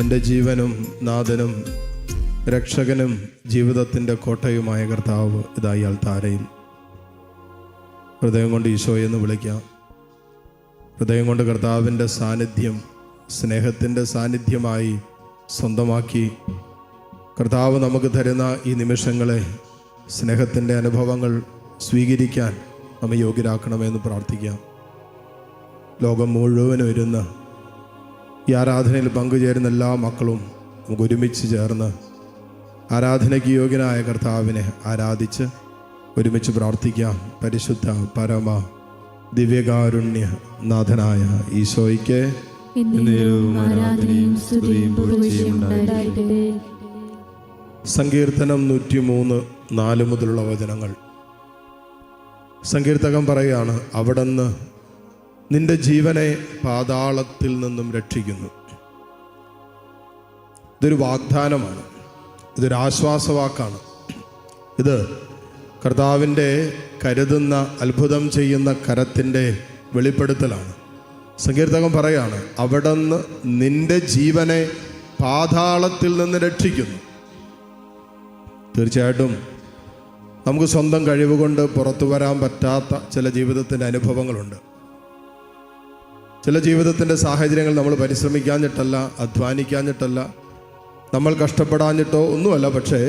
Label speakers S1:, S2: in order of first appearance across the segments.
S1: എൻ്റെ ജീവനും നാഥനും രക്ഷകനും ജീവിതത്തിൻ്റെ കോട്ടയുമായ കർത്താവ് ഇതായി അൾത്താരയിൽ. ഹൃദയം കൊണ്ട് ഈശോയെന്ന് വിളിക്കാം. ഹൃദയം കൊണ്ട് കർത്താവിൻ്റെ സാന്നിധ്യം സ്നേഹത്തിൻ്റെ സാന്നിധ്യമായി സ്വന്തമാക്കി കർത്താവ് നമുക്ക് തരുന്ന ഈ നിമിഷങ്ങളെ, സ്നേഹത്തിൻ്റെ അനുഭവങ്ങൾ സ്വീകരിക്കാൻ നമ്മെ യോഗ്യരാക്കണമെന്ന് പ്രാർത്ഥിക്കാം. ലോകം മുഴുവനും ഇരുന്ന് ഈ ആരാധനയിൽ പങ്കുചേരുന്ന എല്ലാ മക്കളും നമുക്ക് ഒരുമിച്ച് ചേർന്ന് ആരാധനയ്ക്ക് യോഗ്യനായ കർത്താവിനെ ആരാധിച്ച് ഒരുമിച്ച് പ്രാർത്ഥിക്കാം. പരിശുദ്ധ പരമ ദിവ്യകാരുണ്യ നാഥനായ ഈശോയ്ക്ക് സങ്കീർത്തനം 103 4 മുതലുള്ള വചനങ്ങൾ. സങ്കീർത്തകൻ പറയുകയാണ്, അവിടുന്ന് നിന്റെ ജീവനെ പാതാളത്തിൽ നിന്നും രക്ഷിക്കുന്നു. ഇതൊരു വാഗ്ദാനമാണ്, ഇതൊരു ആശ്വാസവാക്കാണ്. ഇത് കർത്താവിൻ്റെ കരുതുന്ന അത്ഭുതം ചെയ്യുന്ന കരത്തിൻ്റെ വെളിപ്പെടുത്തലാണ്. സങ്കീർത്തകൻ പറയാണ്, അവിടുന്ന് നിന്റെ ജീവനെ പാതാളത്തിൽ നിന്ന് രക്ഷിക്കുന്നു. തീർച്ചയായിട്ടും നമുക്ക് സ്വന്തം കഴിവ് കൊണ്ട് പുറത്തു വരാൻ പറ്റാത്ത ചില ജീവിതത്തിൻ്റെ അനുഭവങ്ങളുണ്ട്. ചില ജീവിതത്തിൻ്റെ സാഹചര്യങ്ങൾ നമ്മൾ പരിശ്രമിക്കാഞ്ഞിട്ടല്ല, അധ്വാനിക്കാഞ്ഞിട്ടല്ല, നമ്മൾ കഷ്ടപ്പെടാഞ്ഞിട്ടോ ഒന്നുമല്ല. പക്ഷേ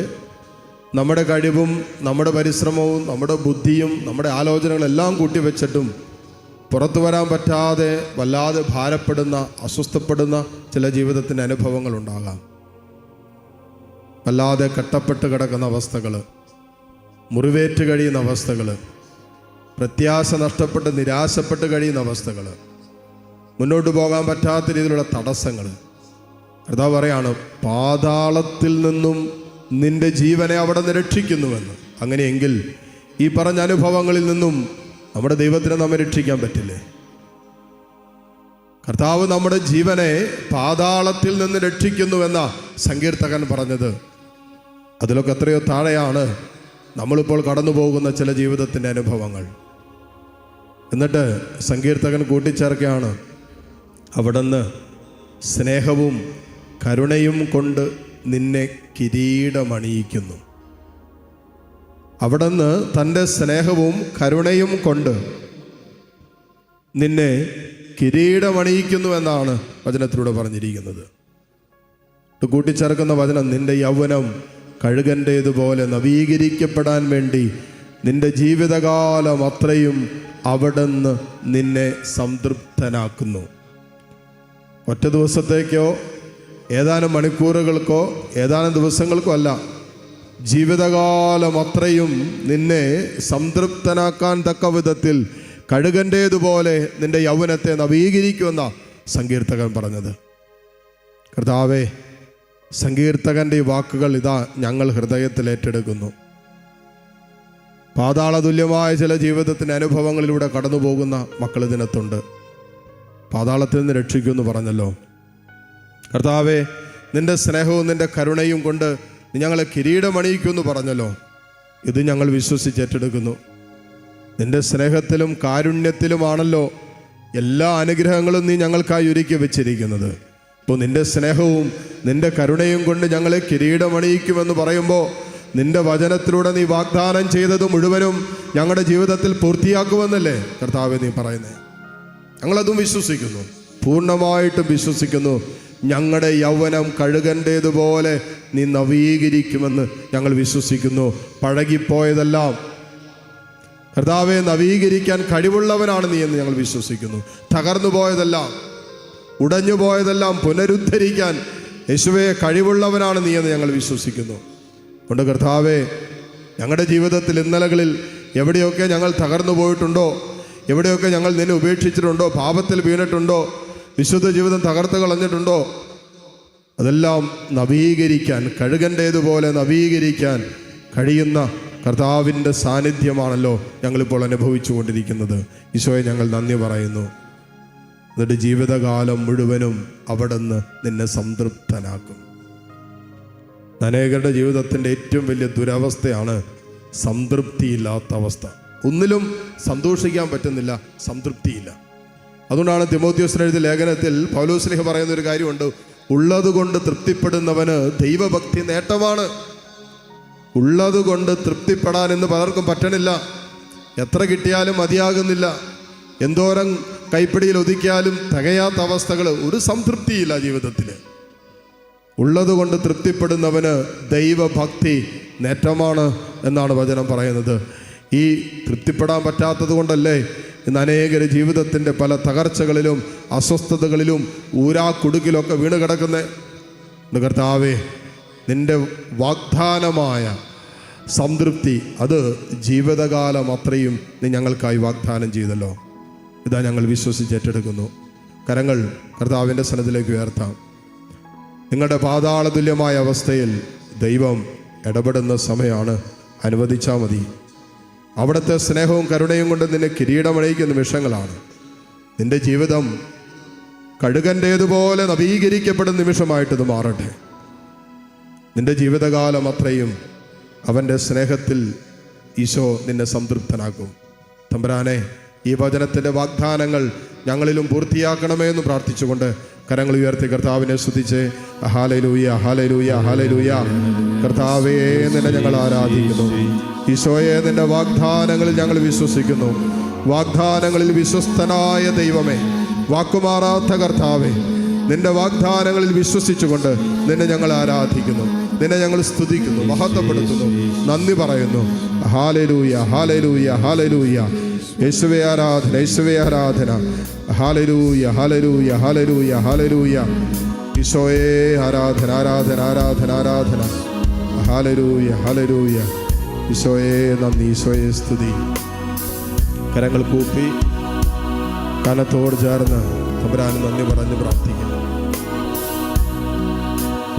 S1: നമ്മുടെ കഴിവും നമ്മുടെ പരിശ്രമവും നമ്മുടെ ബുദ്ധിയും നമ്മുടെ ആലോചനകളെല്ലാം കൂട്ടിവെച്ചിട്ടും പുറത്തു വരാൻ പറ്റാതെ വല്ലാതെ ഭാരപ്പെടുന്ന, അസ്വസ്ഥപ്പെടുന്ന ചില ജീവിതത്തിൻ്റെ അനുഭവങ്ങളുണ്ടാകാം. വല്ലാതെ കെട്ടപ്പെട്ട് കിടക്കുന്ന അവസ്ഥകൾ, മുറിവേറ്റ് കഴിയുന്ന അവസ്ഥകൾ, പ്രത്യാശ നഷ്ടപ്പെട്ട് നിരാശപ്പെട്ട് കഴിയുന്ന അവസ്ഥകൾ, മുന്നോട്ട് പോകാൻ പറ്റാത്ത രീതിയിലുള്ള തടസ്സങ്ങൾ. കർത്താവ് പറയാണ്, പാതാളത്തിൽ നിന്നും നിന്റെ ജീവനെ അവിടെ നിന്ന് രക്ഷിക്കുന്നുവെന്ന്. അങ്ങനെയെങ്കിൽ ഈ പറഞ്ഞ അനുഭവങ്ങളിൽ നിന്നും നമ്മുടെ ദൈവത്തിനെ നമ്മെ രക്ഷിക്കാൻ പറ്റില്ലേ? കർത്താവ് നമ്മുടെ ജീവനെ പാതാളത്തിൽ നിന്ന് രക്ഷിക്കുന്നുവെന്ന സങ്കീർത്തകൻ പറഞ്ഞത്. അതിലൊക്കെ എത്രയോ താഴെയാണ് നമ്മളിപ്പോൾ കടന്നു പോകുന്ന ചില ജീവിതത്തിൻ്റെ അനുഭവങ്ങൾ. എന്നിട്ട് സങ്കീർത്തകൻ കൂട്ടിച്ചേർക്കുകയാണ്, അവിടുന്ന് സ്നേഹവും കരുണയും കൊണ്ട് നിന്നെ കിരീടമണിയിക്കുന്നു. അവിടുന്ന് തൻ്റെ സ്നേഹവും കരുണയും കൊണ്ട് നിന്നെ കിരീടമണിയിക്കുന്നു എന്നാണ് വചനത്തിലൂടെ പറഞ്ഞിരിക്കുന്നത്. കൂട്ടിച്ചേർക്കുന്ന വചനം, നിന്റെ യൗവനം കഴുകൻ്റേതുപോലെ നവീകരിക്കപ്പെടാൻ വേണ്ടി നിന്റെ ജീവിതകാലം അത്രയും അവിടുന്ന് നിന്നെ സംതൃപ്തനാക്കുന്നു. ഒറ്റ ദിവസത്തേക്കോ ഏതാനും മണിക്കൂറുകൾക്കോ ഏതാനും ദിവസങ്ങൾക്കോ അല്ല, ജീവിതകാലം അത്രയും നിന്നെ സംതൃപ്തനാക്കാൻ തക്ക വിധത്തിൽ കഴുകൻ്റേതുപോലെ നിന്റെ യൗവനത്തെ നവീകരിക്കുമെന്ന സങ്കീർത്തകൻ പറഞ്ഞത്. കർത്താവേ, സങ്കീർത്തകൻ്റെ ഈ വാക്കുകൾ ഇതാ ഞങ്ങൾ ഹൃദയത്തിൽ ഏറ്റെടുക്കുന്നു. പാതാളതുല്യമായ ചില ജീവിതത്തിൻ്റെ അനുഭവങ്ങളിലൂടെ കടന്നു പോകുന്ന മക്കൾ ഇതിനകത്തുണ്ട്. പാതാളത്തിൽ നിന്ന് രക്ഷിക്കുമെന്ന് പറഞ്ഞല്ലോ. കർത്താവേ, നിന്റെ സ്നേഹവും നിന്റെ കരുണയും കൊണ്ട് നീ ഞങ്ങളെ കിരീടമണിയിക്കുമെന്ന് പറഞ്ഞല്ലോ. ഇത് ഞങ്ങൾ വിശ്വസിച്ചേറ്റെടുക്കുന്നു. നിന്റെ സ്നേഹത്തിലും കാരുണ്യത്തിലുമാണല്ലോ എല്ലാ അനുഗ്രഹങ്ങളും നീ ഞങ്ങൾക്കായി ഒരുക്കി വെച്ചിരിക്കുന്നത്. അപ്പോൾ നിന്റെ സ്നേഹവും നിന്റെ കരുണയും കൊണ്ട് ഞങ്ങളെ കിരീടമണിയിക്കുമെന്ന് പറയുമ്പോൾ നിന്റെ വചനത്തിലൂടെ നീ വാഗ്ദാനം ചെയ്തത് മുഴുവനും ഞങ്ങളുടെ ജീവിതത്തിൽ പൂർത്തിയാക്കുമെന്നല്ലേ കർത്താവേ നീ പറയുന്നത്? ഞങ്ങളതും വിശ്വസിക്കുന്നു, പൂർണ്ണമായിട്ടും വിശ്വസിക്കുന്നു. ഞങ്ങളുടെ യൗവനം കഴുകൻ്റേതുപോലെ നീ നവീകരിക്കുമെന്ന് ഞങ്ങൾ വിശ്വസിക്കുന്നു. പഴകിപ്പോയതെല്ലാം കർത്താവെ നവീകരിക്കാൻ കഴിവുള്ളവനാണ് നീ എന്ന് ഞങ്ങൾ വിശ്വസിക്കുന്നു. തകർന്നു പോയതെല്ലാം, ഉടഞ്ഞു പോയതെല്ലാം പുനരുദ്ധരിക്കാൻ യേശുവേ കഴിവുള്ളവനാണ് നീ എന്ന് ഞങ്ങൾ വിശ്വസിക്കുന്നു. കൊണ്ട് കർത്താവെ, ഞങ്ങളുടെ ജീവിതത്തിൽ ഇന്നലകളിൽ എവിടെയൊക്കെ ഞങ്ങൾ തകർന്നു പോയിട്ടുണ്ടോ, എവിടെയൊക്കെ ഞങ്ങൾ നിന്നെ ഉപേക്ഷിച്ചിട്ടുണ്ടോ, പാപത്തിൽ വീണിട്ടുണ്ടോ, വിശുദ്ധ ജീവിതം തകർത്ത് കളഞ്ഞിട്ടുണ്ടോ, അതെല്ലാം നവീകരിക്കാൻ, കഴുകൻ്റേതുപോലെ നവീകരിക്കാൻ കഴിയുന്ന കർത്താവിൻ്റെ സാന്നിധ്യമാണല്ലോ ഞങ്ങളിപ്പോൾ അനുഭവിച്ചു കൊണ്ടിരിക്കുന്നത്. ഈശോയെ ഞങ്ങൾ നന്ദി പറയുന്നു. എന്നിട്ട് ജീവിതകാലം മുഴുവനും അവിടുന്ന് നിന്നെ സംതൃപ്തനാക്കും. അനേകരുടെ ജീവിതത്തിൻ്റെ ഏറ്റവും വലിയ ദുരവസ്ഥയാണ് സംതൃപ്തിയില്ലാത്ത അവസ്ഥ. ഒന്നിലും സന്തോഷിക്കാൻ പറ്റുന്നില്ല, സംതൃപ്തിയില്ല. അതുകൊണ്ടാണ് തിമോഥെയോസിന് എഴുതിയ ലേഖനത്തിൽ പൗലോസ് ശ്ലീഹ പറയുന്ന ഒരു കാര്യമുണ്ട്, ഉള്ളതുകൊണ്ട് തൃപ്തിപ്പെടുന്നവന് ദൈവഭക്തി നേട്ടമാണ്. ഉള്ളതുകൊണ്ട് തൃപ്തിപ്പെടാൻ ഇന്ന് പലർക്കും പറ്റണില്ല. എത്ര കിട്ടിയാലും മതിയാകുന്നില്ല. എന്തോരം കൈപ്പിടിയിൽ ഒതുക്കിയാലും തികയാത്ത അവസ്ഥകൾ, ഒരു സംതൃപ്തിയില്ല ജീവിതത്തിൽ. ഉള്ളതുകൊണ്ട് തൃപ്തിപ്പെടുന്നവന് ദൈവഭക്തി നേട്ടമാണ് എന്നാണ് വചനം പറയുന്നത്. ഈ തൃപ്തിപ്പെടാൻ പറ്റാത്തത് കൊണ്ടല്ലേ ഇന്ന് അനേകർ ജീവിതത്തിൻ്റെ പല തകർച്ചകളിലും അസ്വസ്ഥതകളിലും ഊരാക്കുടുക്കിലൊക്കെ വീണ് കിടക്കുന്നത്. കർത്താവേ, നിൻ്റെ വാഗ്ദാനമായ സംതൃപ്തി അത് ജീവിതകാലം അത്രയും നീ ഞങ്ങൾക്കായി വാഗ്ദാനം ചെയ്തല്ലോ. ഇതാ ഞങ്ങൾ വിശ്വസിച്ചേറ്റെടുക്കുന്നു. കരങ്ങൾ കർത്താവിൻ്റെ സന്നിധിയിലേക്ക് ഉയർത്താം. നിങ്ങളുടെ പാതാളതുല്യമായ അവസ്ഥയിൽ ദൈവം ഇടപെടുന്ന സമയമാണ്. അനുവദിച്ചാൽ മതി. അവിടുത്തെ സ്നേഹവും കരുണയും കൊണ്ട് നിന്നെ കിരീടമണിയിക്കുന്ന നിമിഷങ്ങളാണ്. നിന്റെ ജീവിതം കഴുകൻ്റേതുപോലെ നവീകരിക്കപ്പെടുന്ന നിമിഷമായിട്ടിത് മാറട്ടെ. നിന്റെ ജീവിതകാലം അത്രയും അവൻ്റെ സ്നേഹത്തിൽ ഈശോ നിന്നെ സംതൃപ്തനാക്കും. തമ്പുരാനെ, ഈ വചനത്തിൻ്റെ വാഗ്ദാനങ്ങൾ ഞങ്ങളിലും പൂർത്തിയാക്കണമേ എന്ന് പ്രാർത്ഥിച്ചുകൊണ്ട് കരങ്ങൾ ഉയർത്തി കർത്താവിനെ സ്തുതിച്ച് ഹല്ലേലൂയ, ഹല്ലേലൂയ, ഹല്ലേലൂയ. കർത്താവേ, നിന്നെ ഞങ്ങൾ ആരാധിക്കുന്നു. ഈശോയെ, നിന്റെ വാഗ്ദാനങ്ങളിൽ ഞങ്ങൾ വിശ്വസിക്കുന്നു. വാഗ്ദാനങ്ങളിൽ വിശ്വസ്തനായ ദൈവമേ, വാക്കുമാറാത്ത കർത്താവേ, നിന്റെ വാഗ്ദാനങ്ങളിൽ വിശ്വസിച്ചുകൊണ്ട് നിന്നെ ഞങ്ങൾ ആരാധിക്കുന്നു, നിന്നെ ഞങ്ങൾ സ്തുതിക്കുന്നു, മഹത്വപ്പെടുത്തുന്നു, നന്ദി പറയുന്നു. ഹല്ലേലൂയ, ഹല്ലേലൂയ, ഹല്ലേലൂയ. യേശുവേ ആരാധന, യേശുവേ ആരാധന. ഹല്ലേലൂയ, ഹല്ലേലൂയ, ഹല്ലേലൂയ, ഹല്ലേലൂയ. ഈശോയെ ആരാധന, ആരാധന, ആരാധന, ആരാധന. Hallelujah, hallelujah. ഈശോയെ നന്ദി, ഈശോയെ സ്തുതി. കരങ്ങൾ കൂപ്പി കനത്തോട് ചേർന്ന് തമ്പുരാന് നന്ദി പറഞ്ഞ് പ്രാർത്ഥിക്കാം.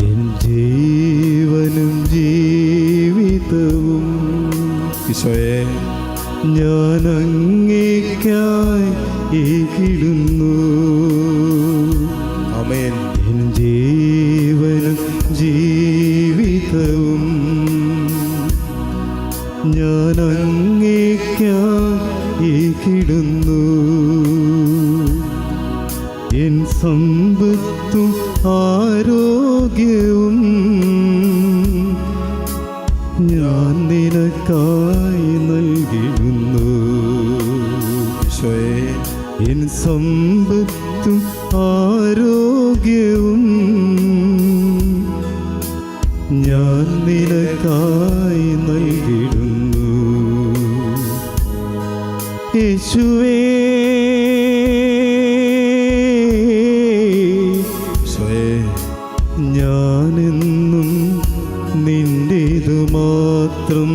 S2: എൻ ജീവനും ജീവിതവും
S1: ഈശോയെ
S2: ഞാൻ അങ്ങേയ്ക്കായി ഏകിടുന്നു.
S1: ആമേൻ.
S2: എൻ ജീവനും ജീവിതവും ഞാൻ അങ്ങേയ്ക്കായി ഏകിടുന്നു. എൻ സമ്പത്തും ആരോഗ്യവും ഞാൻ നിനക്കായി നൽകിടുന്നു. എൻ സമ്പത്തും ആരോഗ്യവും ഞാൻ നിനക്കായി നൽകിടുന്നു. യേശുവേ, ഞാനെന്നും നിന്റേതു മാത്രം.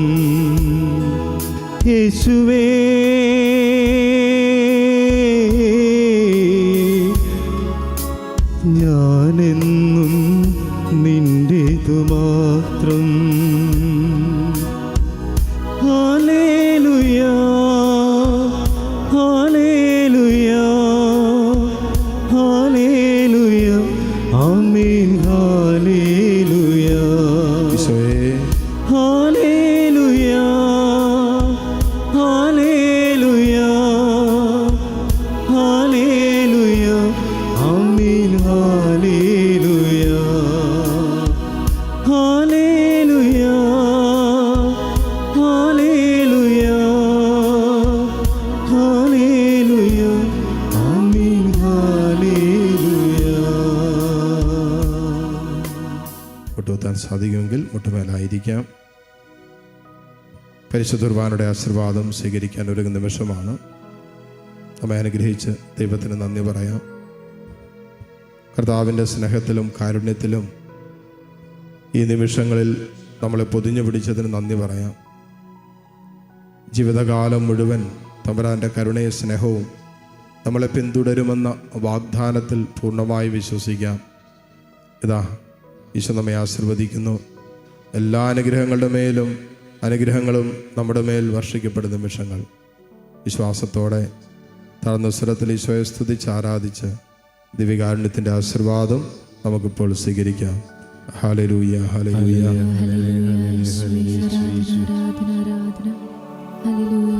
S2: യേശുവേ, ഞാനെന്നും നിന്റേതു മാത്രം. ഹല്ലേലൂയ, ഹല്ലേലൂയ, ഹല്ലേലൂയ. ആമേൻ. ഹല്ലേലൂയ, ഹല്ലേലൂയ, ഹല്ലേലൂയ, ഹല്ലേലൂയ. ആമേൻ. ഹല്ലേലൂയ, ഹല്ലേലൂയ, ഹല്ലേലൂയ, ഹല്ലേലൂയ. ആമേൻ. ഹല്ലേലൂയ.
S1: മുട്ടുകുത്താൻ സാധിക്കുമെങ്കിൽ മുട്ടുമേലായിരിക്കാം. പരിശുദ്ധ കുർബാനയുടെ ആശീർവാദം സ്വീകരിക്കാൻ ഒരുങ്ങുന്ന നിമിഷമാണ്. നമ്മെ അനുഗ്രഹിച്ച് ദൈവത്തിന് നന്ദി പറയാം. കർത്താവിൻ്റെ സ്നേഹത്തിലും കാരുണ്യത്തിലും ഈ നിമിഷങ്ങളിൽ നമ്മളെ പൊതിഞ്ഞു പിടിച്ചതിന് നന്ദി പറയാം. ജീവിതകാലം മുഴുവൻ തമ്പുരാൻ്റെ കരുണയും സ്നേഹവും നമ്മളെ പിന്തുടരുമെന്ന വാഗ്ദാനത്തിൽ പൂർണ്ണമായി വിശ്വസിക്കാം. ഇതാ ഈശോ നമ്മെ ആശീർവദിക്കുന്നു. എല്ലാ അനുഗ്രഹങ്ങളുടെ മേലും അനുഗ്രഹങ്ങളും നമ്മുടെ മേൽ വർഷിക്കപ്പെടുന്ന നിമിഷങ്ങൾ. വിശ്വാസത്തോടെ താഴ്ന്ന സ്വരത്തിൽ ഈശോയെ സ്തുതിച്ച് ആരാധിച്ച് ദിവ്യകാരുണ്യത്തിൻ്റെ ആശീർവാദം നമുക്കിപ്പോൾ സ്വീകരിക്കാം. ഹല്ലേലൂയ, ഹല്ലേലൂയ.
S3: ഹല്ലേലൂയ.